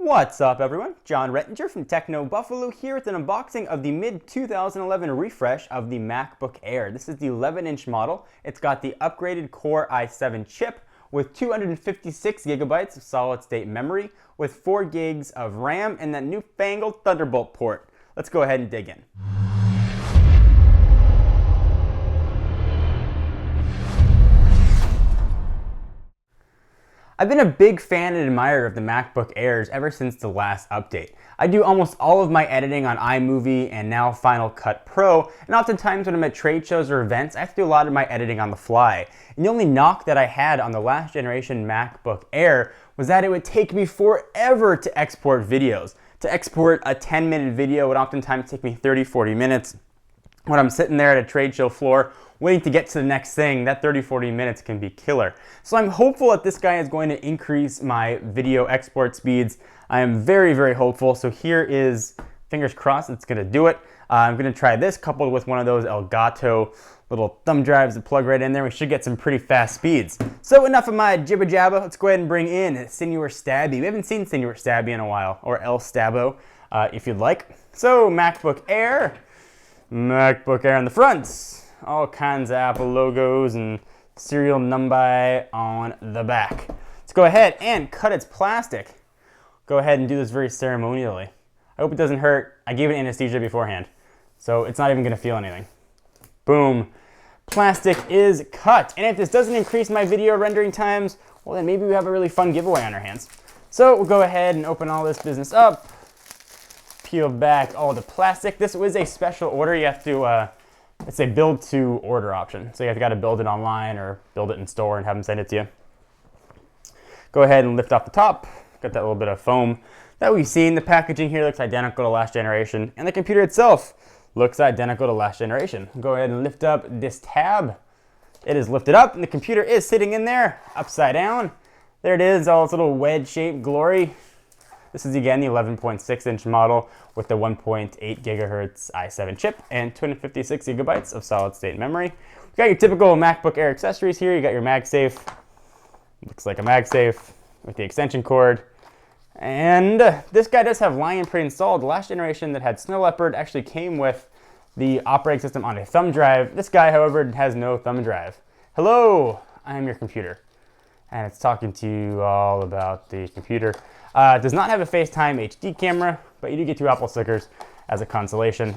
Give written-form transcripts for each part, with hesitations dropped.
What's up everyone? John Rettinger from Techno Buffalo here with an unboxing of the mid-2011 refresh of the MacBook Air. This is the 11-inch model. It's got the upgraded Core i7 chip with 256 gigabytes of solid-state memory with 4 gigs of RAM and that newfangled Thunderbolt port. Let's go ahead and dig in. I've been a big fan and admirer of the MacBook Airs ever since the last update. I do almost all of my editing on iMovie and now Final Cut Pro, and oftentimes when I'm at trade shows or events, I have to do a lot of my editing on the fly. And the only knock that I had on the last generation MacBook Air was that it would take me forever to export videos. To export a 10-minute video would oftentimes take me 30-40 minutes. When I'm sitting there at a trade show floor waiting to get to the next thing, that 30-40 minutes can be killer. So I'm hopeful that this guy is going to increase my video export speeds. I am very, very hopeful. So here is, fingers crossed, it's going to do it. I'm going to try this coupled with one of those Elgato little thumb drives that plug right in there. We should get some pretty fast speeds. So enough of my jibba jabba. Let's go ahead and bring in Senor Stabby. We haven't seen Senor Stabby in a while, or El Stabbo, if you'd like. So MacBook Air on the front. All kinds of Apple logos and serial number on the back. Let's go ahead and cut its plastic. Go ahead and do this very ceremonially. I hope it doesn't hurt. I gave it anesthesia beforehand, so it's not even gonna feel anything. Boom. Plastic is cut. And if this doesn't increase my video rendering times, well then maybe we have a really fun giveaway on our hands. So we'll go ahead and open all this business up. Peel back all the plastic. This was a special order. You have to, it's a build to order option. So you have got to build it online or build it in store and have them send it to you. Go ahead and lift off the top. Got that little bit of foam that we've seen. The packaging here looks identical to last generation, and the computer itself looks identical to last generation. Go ahead and lift up this tab. It is lifted up and the computer is sitting in there upside down. There it is, all its little wedge-shaped glory. This is again the 11.6-inch model with the 1.8 gigahertz i7 chip and 256 gigabytes of solid-state memory. You got your typical MacBook Air accessories here. You got your MagSafe, looks like a MagSafe with the extension cord. And this guy does have Lion pre-installed. The last generation that had Snow Leopard actually came with the operating system on a thumb drive. This guy, however, has no thumb drive. Hello, I am your computer. And it's talking to you all about the computer. It does not have a FaceTime HD camera, but you do get 2 Apple stickers as a consolation.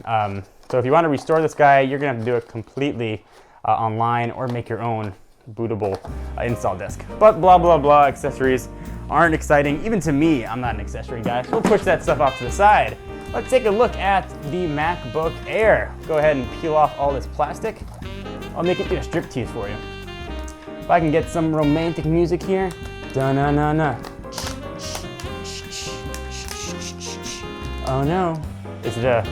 So if you want to restore this guy, you're going to have to do it completely online or make your own bootable install disk. But blah, blah, blah, accessories aren't exciting. Even to me, I'm not an accessory guy. So we'll push that stuff off to the side. Let's take a look at the MacBook Air. Go ahead and peel off all this plastic. I'll make it do a striptease for you. If I can get some romantic music here. Da-na-na-na. Oh no. Is it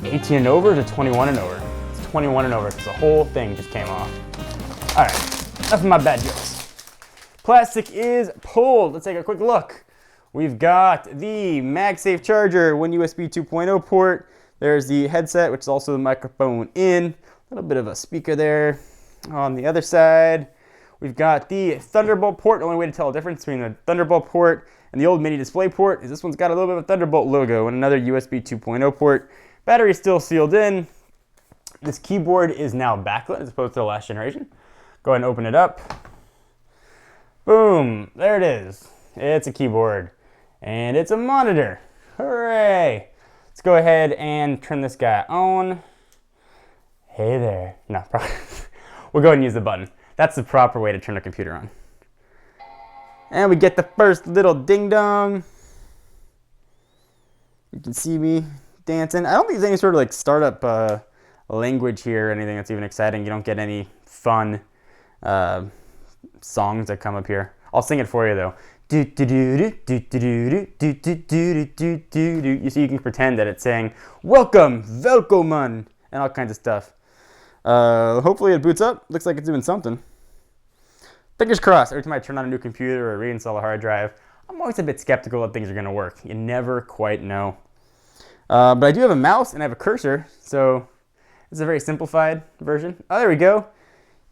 18 and over or is it 21 and over? It's 21 and over because the whole thing just came off. All right, enough of my bad jokes. Plastic is pulled. Let's take a quick look. We've got the MagSafe charger, one USB 2.0 port. There's the headset, which is also the microphone in. A little bit of a speaker there. On the other side, we've got the Thunderbolt port. The only way to tell the difference between the Thunderbolt port and the old mini display port is this one's got a little bit of a Thunderbolt logo and another USB 2.0 port. Battery is still sealed in. This keyboard is now backlit as opposed to the last generation. Go ahead and open it up. Boom, there it is. It's a keyboard and it's a monitor. Hooray. Let's go ahead and turn this guy on. Hey there. No, we'll go ahead and use the button. That's the proper way to turn a computer on. And we get the first little ding dong. You can see me dancing. I don't think there's any sort of like startup language here or anything that's even exciting. You don't get any fun songs that come up here. I'll sing it for you though. You see, you can pretend that it's saying welcome, welkoman, and all kinds of stuff. Hopefully it boots up. Looks like it's doing something. Fingers crossed. Every time I turn on a new computer or reinstall a hard drive, I'm always a bit skeptical that things are going to work. You never quite know. But I do have a mouse and I have a cursor, so it's a very simplified version. Oh, there we go.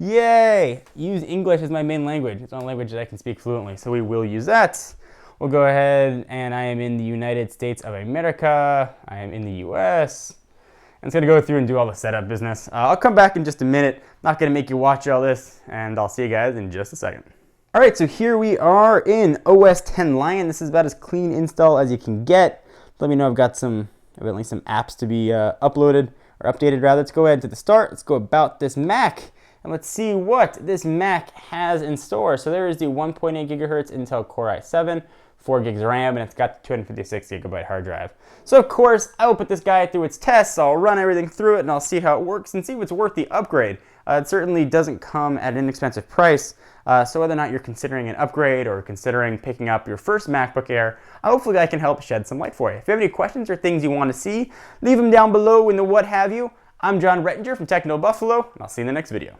Yay! Use English as my main language. It's not a language that I can speak fluently, so we will use that. We'll go ahead, and I am in the United States of America. I am in the US. And it's gonna go through and do all the setup business. I'll come back in just a minute. Not gonna make you watch all this, and I'll see you guys in just a second. All right, so here we are in OS X Lion. This is about as clean install as you can get. Let me know I've got some apps to be uploaded, or updated rather. Let's go ahead to the start. Let's go about this Mac, and let's see what this Mac has in store. So there is the 1.8 gigahertz Intel Core i7, 4 gigs RAM, and it's got the 256 gigabyte hard drive. So of course, I will put this guy through its tests. I'll run everything through it, and I'll see how it works and see if it's worth the upgrade. It certainly doesn't come at an inexpensive price. So whether or not you're considering an upgrade or considering picking up your first MacBook Air, hopefully I can help shed some light for you. If you have any questions or things you want to see, leave them down below in the what have you. I'm John Rettinger from Techno Buffalo, and I'll see you in the next video.